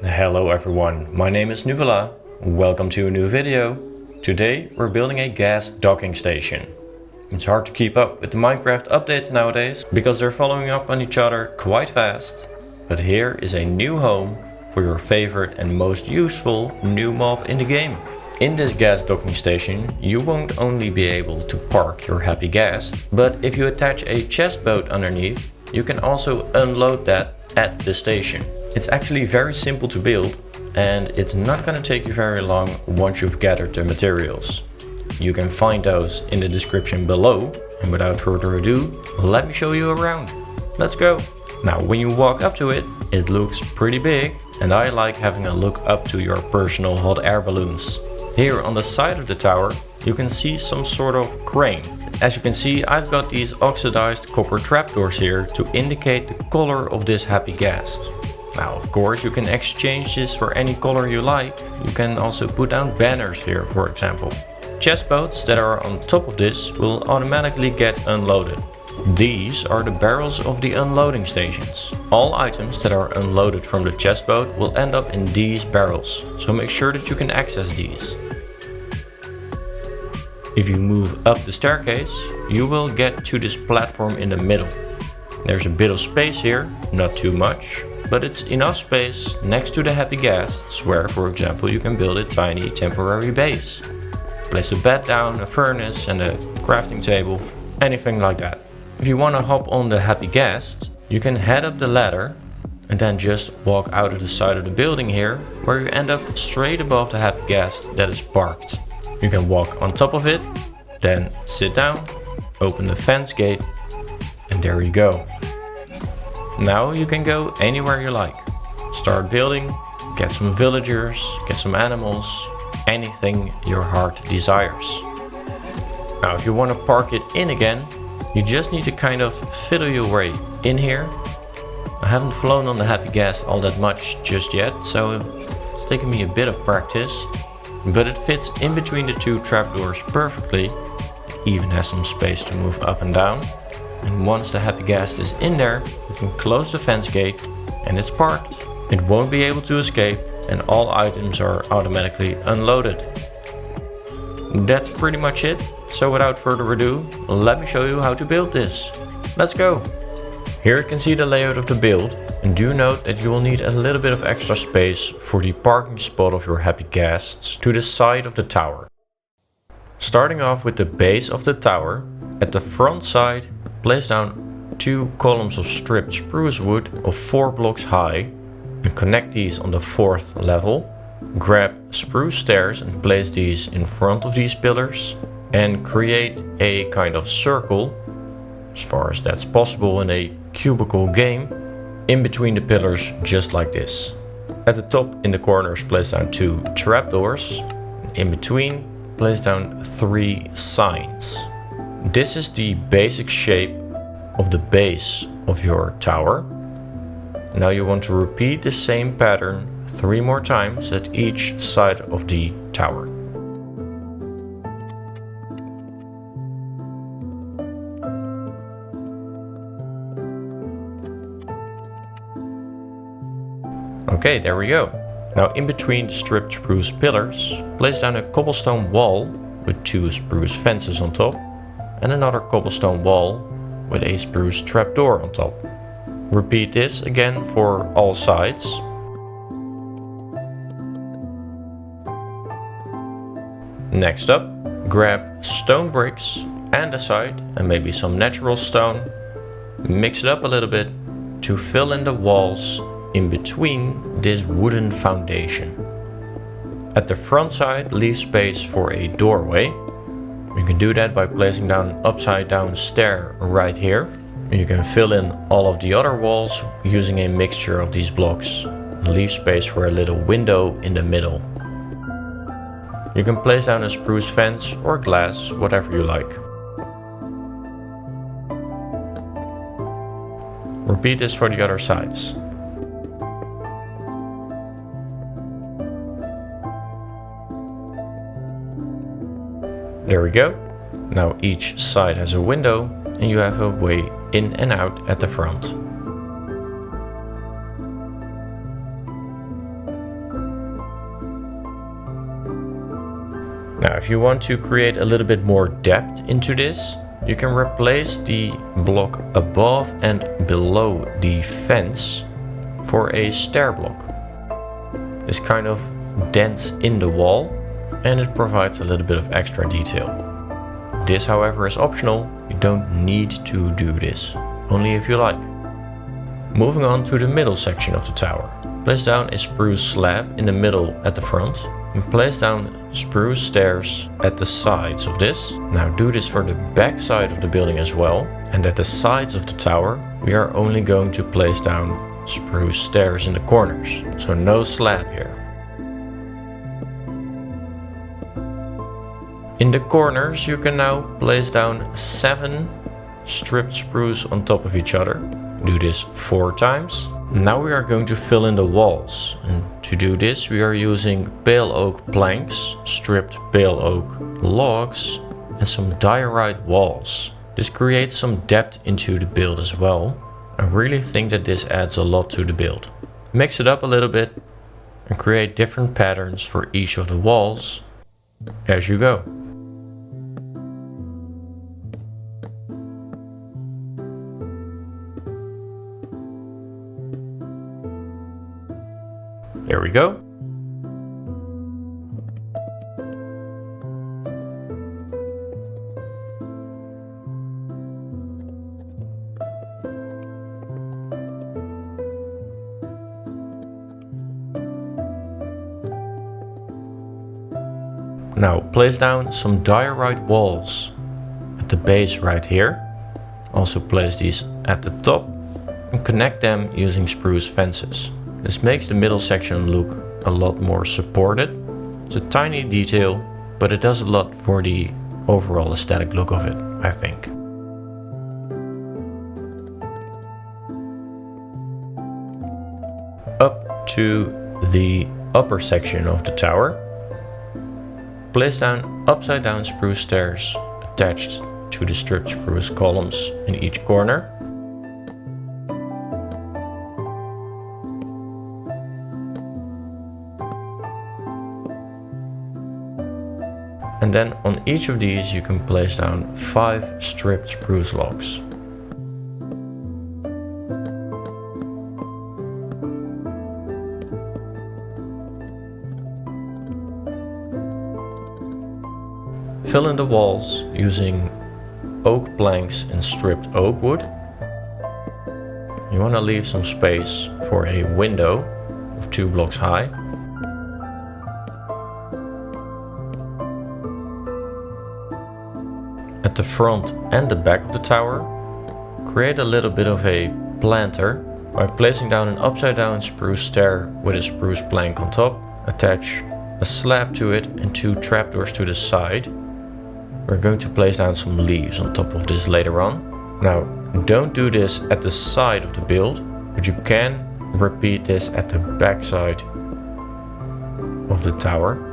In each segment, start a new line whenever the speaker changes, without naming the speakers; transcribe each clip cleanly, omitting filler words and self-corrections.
Hello everyone, my name is Nuvela. Welcome to a new video. Today we're building a ghast docking station. It's hard to keep up with the Minecraft updates nowadays because they're following up on each other quite fast. But here is a new home for your favorite and most useful new mob in the game. In this ghast docking station you won't only be able to park your Happy Ghast, but if you attach a chest boat underneath, you can also unload that at the station. It's actually very simple to build and it's not gonna take you very long once you've gathered the materials. You can find those in the description below, and without further ado, let me show you around. Let's go! Now when you walk up to it, it looks pretty big and I like having a look up to your personal hot air balloons. Here on the side of the tower you can see some sort of crane. As you can see, I've got these oxidized copper trapdoors here to indicate the color of this Happy Ghast. Now of course you can exchange this for any color you like. You can also put down banners here, for example. Chest boats that are on top of this will automatically get unloaded. These are the barrels of the unloading stations. All items that are unloaded from the chest boat will end up in these barrels, so make sure that you can access these. If you move up the staircase, you will get to this platform in the middle. There's a bit of space here, not too much, but it's enough space next to the Happy Ghasts where, for example, you can build a tiny temporary base. Place a bed down, a furnace and a crafting table, anything like that. If you want to hop on the Happy Ghast, you can head up the ladder and then just walk out of the side of the building here, where you end up straight above the Happy Ghast that is parked. You can walk on top of it, then sit down, open the fence gate, and there you go. Now you can go anywhere you like. Start building, get some villagers, get some animals, anything your heart desires. Now if you want to park it in again, you just need to kind of fiddle your way in here. I haven't flown on the Happy Ghast all that much just yet, so it's taken me a bit of practice. But it fits in between the two trapdoors perfectly. It even has some space to move up and down. And once the Happy Ghast is in there, you can close the fence gate and it's parked. It won't be able to escape and all items are automatically unloaded. That's pretty much it. So without further ado, let me show you how to build this. Let's go! Here you can see the layout of the build. And do note that you will need a little bit of extra space for the parking spot of your Happy Ghasts to the side of the tower. Starting off with the base of the tower, at the front side place down 2 columns of stripped spruce wood of 4 blocks high and connect these on the 4th level. Grab spruce stairs and place these in front of these pillars and create a kind of circle, as far as that's possible in a cubicle game, in between the pillars, just like this. At the top in the corners place down 2 trapdoors. In between place down 3 signs. This is the basic shape of the base of your tower. Now you want to repeat the same pattern 3 more times at each side of the tower. Okay, there we go. Now in between the stripped spruce pillars, place down a cobblestone wall with 2 spruce fences on top and another cobblestone wall with a spruce trapdoor on top. Repeat this again for all sides. Next up, grab stone bricks, andesite and maybe some natural stone. Mix it up a little bit to fill in the walls in between this wooden foundation. At the front side, leave space for a doorway. You can do that by placing down an upside down stair right here. And you can fill in all of the other walls using a mixture of these blocks. Leave space for a little window in the middle. You can place down a spruce fence or glass, whatever you like. Repeat this for the other sides. There we go. Now each side has a window and you have a way in and out at the front. Now if you want to create a little bit more depth into this, you can replace the block above and below the fence for a stair block. This kind of dents in the wall and it provides a little bit of extra detail. This, however, is optional. You don't need to do this, only if you like. Moving on to the middle section of the tower. Place down a spruce slab in the middle at the front and place down spruce stairs at the sides of this. Now do this for the back side of the building as well. And at the sides of the tower, we are only going to place down spruce stairs in the corners. So no slab here. In the corners, you can now place down 7 stripped spruce on top of each other. Do this 4 times. Now we are going to fill in the walls, and to do this we are using pale oak planks, stripped pale oak logs and some diorite walls. This creates some depth into the build as well. I really think that this adds a lot to the build. Mix it up a little bit and create different patterns for each of the walls as you go. Here we go. Now place down some diorite walls at the base right here. Also place these at the top and connect them using spruce fences. This makes the middle section look a lot more supported. It's a tiny detail, but it does a lot for the overall aesthetic look of it, I think. Up to the upper section of the tower. Place down upside down spruce stairs attached to the stripped spruce columns in each corner. And then on each of these you can place down 5 stripped spruce logs. Fill in the walls using oak planks and stripped oak wood. You want to leave some space for a window of 2 blocks high. At the front and the back of the tower, create a little bit of a planter by placing down an upside down spruce stair with a spruce plank on top. Attach a slab to it and 2 trapdoors to the side. We're going to place down some leaves on top of this later on. Now, don't do this at the side of the build, but you can repeat this at the back side of the tower.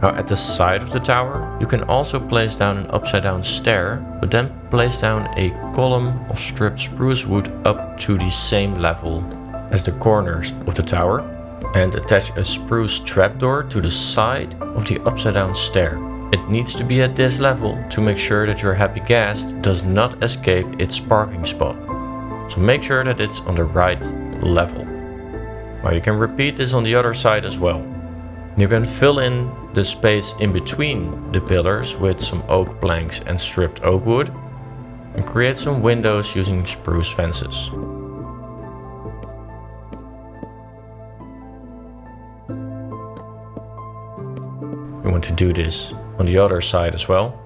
Now at the side of the tower, you can also place down an upside down stair, but then place down a column of stripped spruce wood up to the same level as the corners of the tower, and attach a spruce trapdoor to the side of the upside down stair. It needs to be at this level to make sure that your Happy Ghast does not escape its parking spot. So make sure that it's on the right level. Now you can repeat this on the other side as well. You can fill in the space in between the pillars with some oak planks and stripped oak wood and create some windows using spruce fences. We want to do this on the other side as well.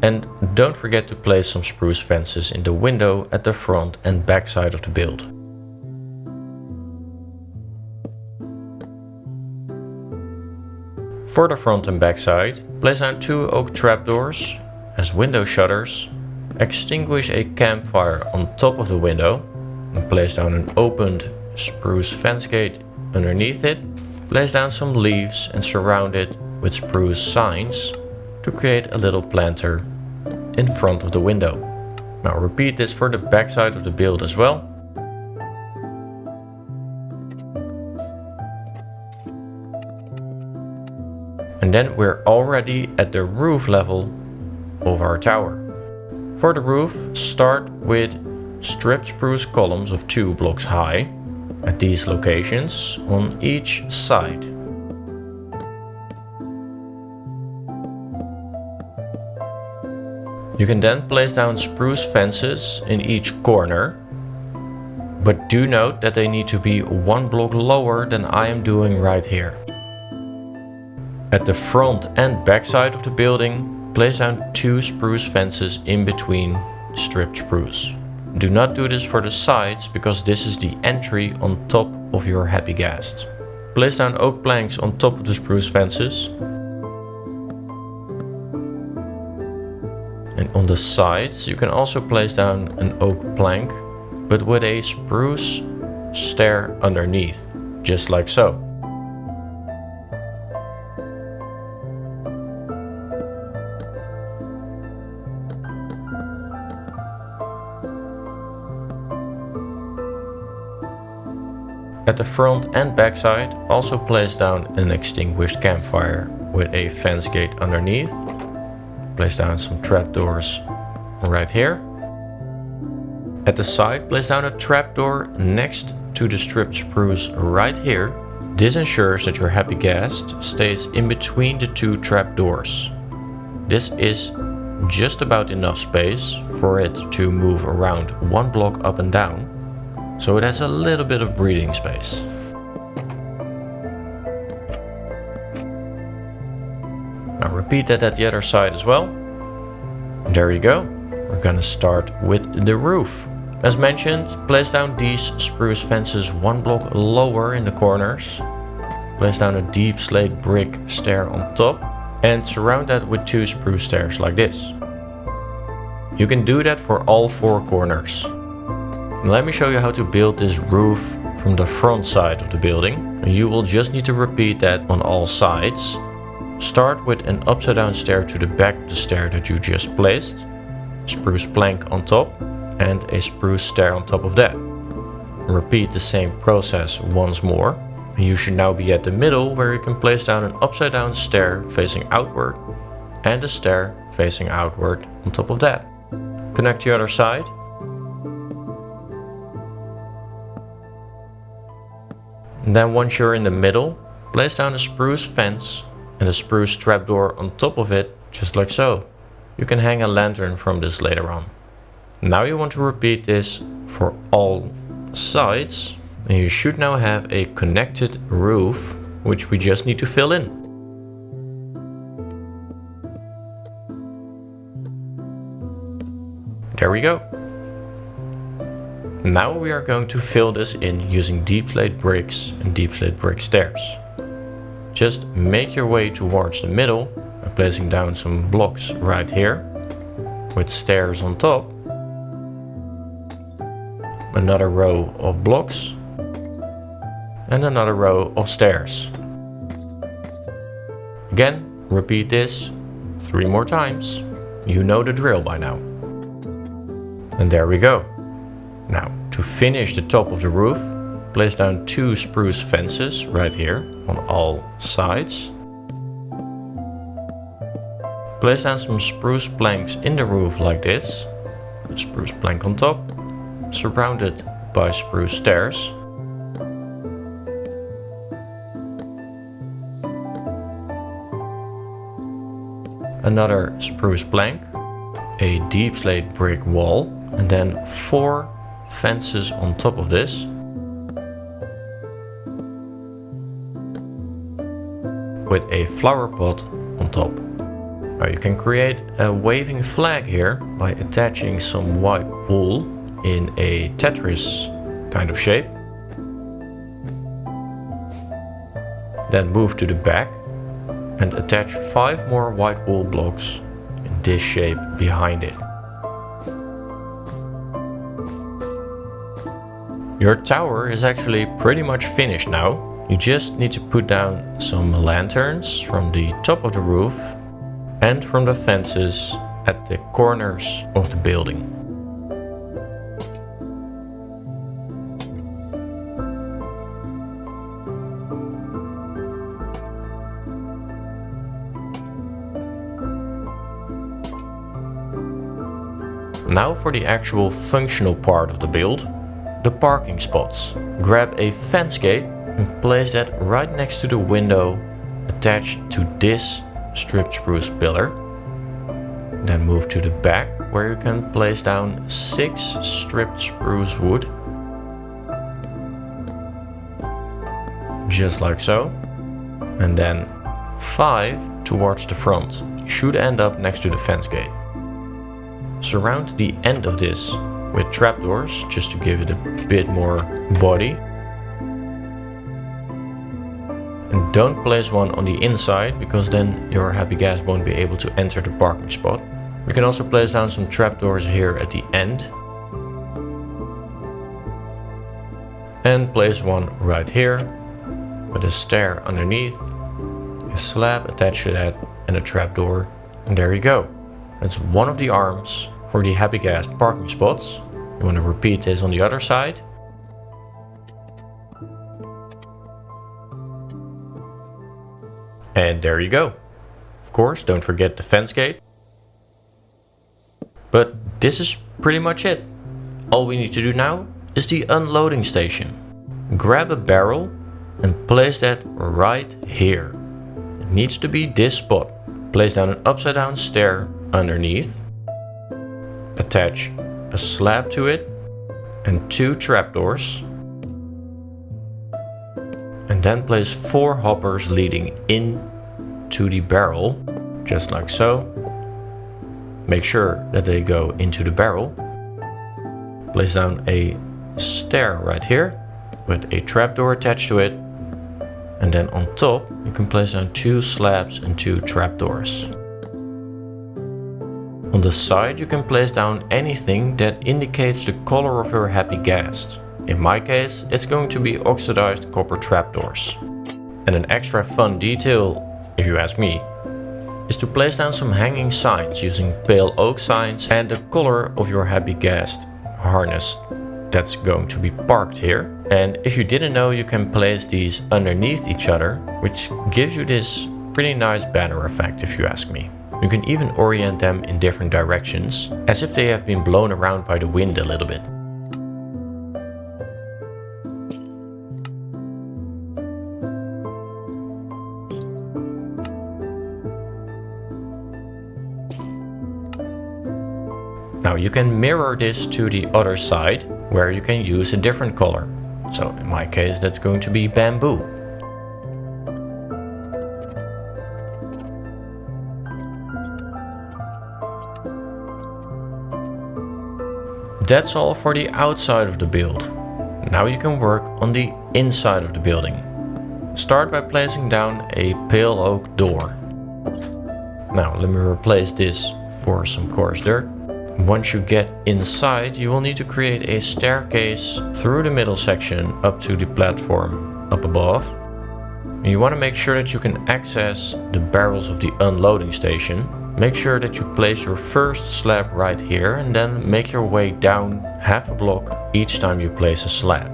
And don't forget to place some spruce fences in the window at the front and back side of the build. For the front and back side, place down 2 oak trapdoors as window shutters, extinguish a campfire on top of the window, and place down an opened spruce fence gate underneath it, place down some leaves and surround it with spruce signs to create a little planter in front of the window. Now repeat this for the back side of the build as well. And then we're already at the roof level of our tower. For the roof, start with stripped spruce columns of 2 blocks high at these locations on each side. You can then place down spruce fences in each corner, but do note that they need to be 1 block lower than I am doing right here. At the front and back side of the building, place down 2 spruce fences in between stripped spruce. Do not do this for the sides because this is the entry on top of your Happy Ghasts. Place down oak planks on top of the spruce fences. And on the sides you can also place down an oak plank, but with a spruce stair underneath, just like so. At the front and back side, also place down an extinguished campfire with a fence gate underneath. Place down some trapdoors right here. At the side, place down a trapdoor next to the stripped spruce right here. This ensures that your Happy Ghast stays in between the 2 trapdoors. This is just about enough space for it to move around 1 block up and down, so it has a little bit of breathing space. Now repeat that at the other side as well. There you go. We're gonna start with the roof. As mentioned, place down these spruce fences 1 block lower in the corners. Place down a deep slate brick stair on top and surround that with 2 spruce stairs like this. You can do that for all 4 corners. Let me show you how to build this roof from the front side of the building. You will just need to repeat that on all sides. Start with an upside down stair to the back of the stair that you just placed, spruce plank on top and a spruce stair on top of that. Repeat the same process once more and you should now be at the middle where you can place down an upside down stair facing outward and a stair facing outward on top of that. Connect the other side. And then once you're in the middle, place down a spruce fence and a spruce trapdoor on top of it, just like so. You can hang a lantern from this later on. Now you want to repeat this for all sides, and you should now have a connected roof, which we just need to fill in. There we go. Now we are going to fill this in using Deepslate Bricks and Deepslate Brick stairs. Just make your way towards the middle by placing down some blocks right here with stairs on top. Another row of blocks and another row of stairs. Again, repeat this 3 more times. You know the drill by now. And there we go. Now, to finish the top of the roof, place down 2 spruce fences right here on all sides. Place down some spruce planks in the roof like this. A spruce plank on top, surrounded by spruce stairs. Another spruce plank, a deep slate brick wall, and then 4 fences on top of this. With a flower pot on top. Now you can create a waving flag here by attaching some white wool in a Tetris kind of shape. Then move to the back and attach 5 more white wool blocks in this shape behind it. Your tower is actually pretty much finished now. You just need to put down some lanterns from the top of the roof and from the fences at the corners of the building. Now for the actual functional part of the build, the parking spots. Grab a fence gate and place that right next to the window attached to this stripped spruce pillar. Then move to the back where you can place down 6 stripped spruce wood. Just like so. And then 5 towards the front. You should end up next to the fence gate. Surround the end of this with trapdoors just to give it a bit more body. And don't place one on the inside because then your Happy Ghast won't be able to enter the parking spot. You can also place down some trapdoors here at the end. And place one right here with a stair underneath, a slab attached to that and a trapdoor. And there you go. That's one of the arms for the Happy Ghast parking spots. You want to repeat this on the other side. And there you go. Of course, don't forget the fence gate. But this is pretty much it. All we need to do now is the unloading station. Grab a barrel and place that right here. It needs to be this spot. Place down an upside down stair underneath. Attach a slab to it and 2 trapdoors. And then place 4 hoppers leading in to the barrel, just like so. Make sure that they go into the barrel. Place down a stair right here with a trapdoor attached to it. And then on top you can place down 2 slabs and 2 trapdoors. On the side you can place down anything that indicates the color of your Happy Ghast. In my case it's going to be oxidized copper trapdoors. And an extra fun detail, if you ask me, is to place down some hanging signs using pale oak signs and the color of your Happy Ghast harness that's going to be parked here. And if you didn't know, you can place these underneath each other, which gives you this pretty nice banner effect if you ask me. You can even orient them in different directions, as if they have been blown around by the wind a little bit. Now you can mirror this to the other side, where you can use a different color. So in my case that's going to be bamboo. That's all for the outside of the build. Now you can work on the inside of the building. Start by placing down a pale oak door. Now let me replace this for some coarse dirt. Once you get inside, you will need to create a staircase through the middle section up to the platform up above. And you want to make sure that you can access the barrels of the unloading station. Make sure that you place your first slab right here and then make your way down half a block each time you place a slab.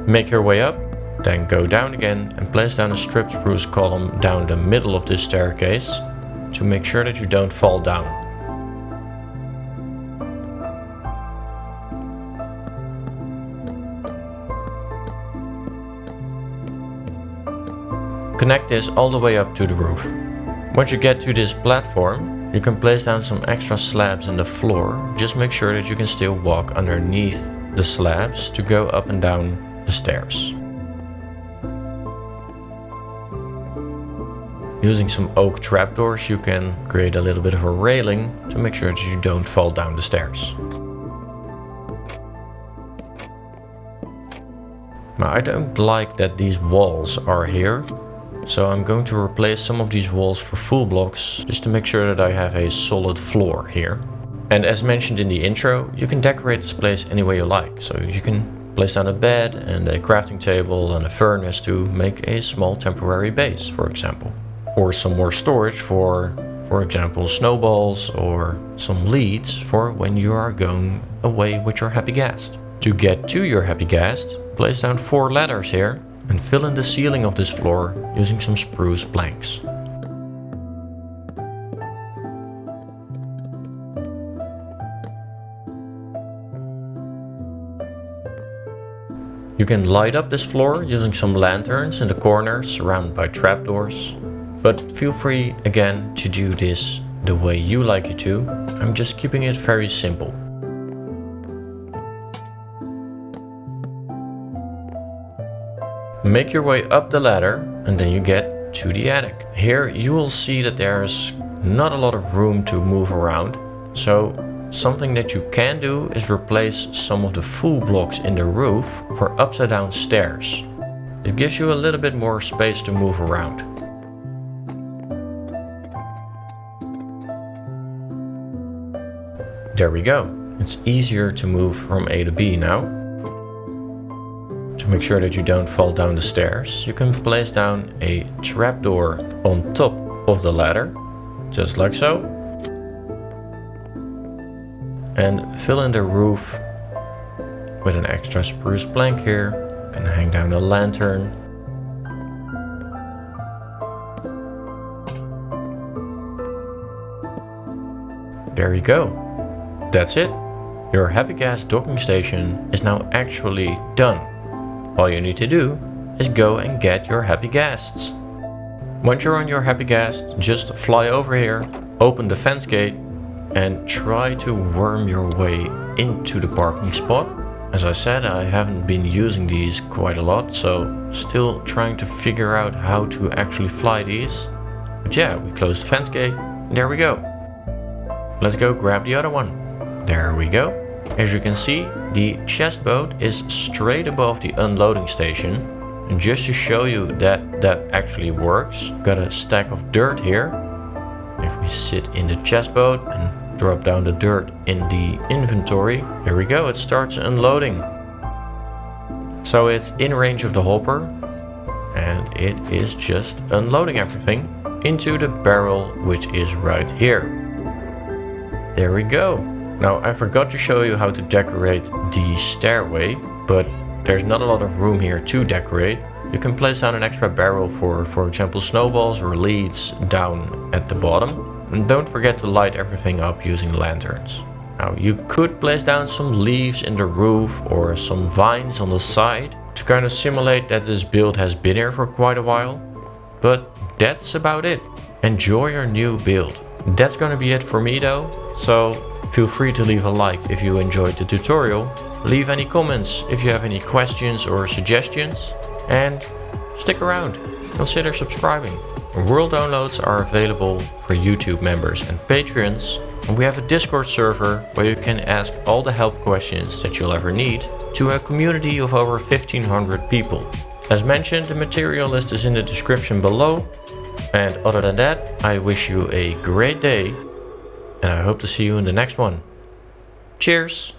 Make your way up, then go down again and place down a stripped spruce column down the middle of this staircase to make sure that you don't fall down. Connect this all the way up to the roof. Once you get to this platform, you can place down some extra slabs in the floor. Just make sure that you can still walk underneath the slabs to go up and down the stairs. Using some oak trapdoors you can create a little bit of a railing to make sure that you don't fall down the stairs. Now I don't like that these walls are here, so I'm going to replace some of these walls for full blocks just to make sure that I have a solid floor here. And as mentioned in the intro, you can decorate this place any way you like. So you can place down a bed and a crafting table and a furnace to make a small temporary base, for example. Or some more storage for example, snowballs or some leads for when you are going away with your Happy Ghast. To get to your Happy Ghast, place down 4 ladders here and fill in the ceiling of this floor using some spruce planks. You can light up this floor using some lanterns in the corners surrounded by trapdoors. But feel free again to do this the way you like it to. I'm just keeping it very simple. Make your way up the ladder and then you get to the attic. Here you will see that there's not a lot of room to move around. So something that you can do is replace some of the full blocks in the roof for upside down stairs. It gives you a little bit more space to move around. There we go. It's easier to move from A to B now. To make sure that you don't fall down the stairs, you can place down a trapdoor on top of the ladder, just like so. And fill in the roof with an extra spruce plank here. You can hang down a lantern. There you go. That's it. Your Happy Ghast docking station is now actually done. All you need to do is go and get your Happy Ghasts. Once you're on your Happy Ghast, just fly over here, open the fence gate and try to worm your way into the parking spot. As I said, I haven't been using these quite a lot, so still trying to figure out how to actually fly these. But yeah, we closed the fence gate. There we go. Let's go grab the other one. There we go. As you can see, the chest boat is straight above the unloading station. And just to show you that that actually works, got a stack of dirt here. If we sit in the chest boat and drop down the dirt in the inventory, there we go, it starts unloading. So it's in range of the hopper and it is just unloading everything into the barrel, which is right here. There we go. Now I forgot to show you how to decorate the stairway, but there's not a lot of room here to decorate. You can place down an extra barrel for example, snowballs or leads down at the bottom. And don't forget to light everything up using lanterns. Now you could place down some leaves in the roof or some vines on the side to kind of simulate that this build has been here for quite a while. But that's about it. Enjoy your new build. That's gonna be it for me though, so feel free to leave a like if you enjoyed the tutorial, leave any comments if you have any questions or suggestions, and stick around, consider subscribing. World downloads are available for YouTube members and patrons, and we have a Discord server where you can ask all the help questions that you'll ever need to a community of over 1500 people. As mentioned, the material list is in the description below, and other than that, I wish you a great day. And I hope to see you in the next one. Cheers!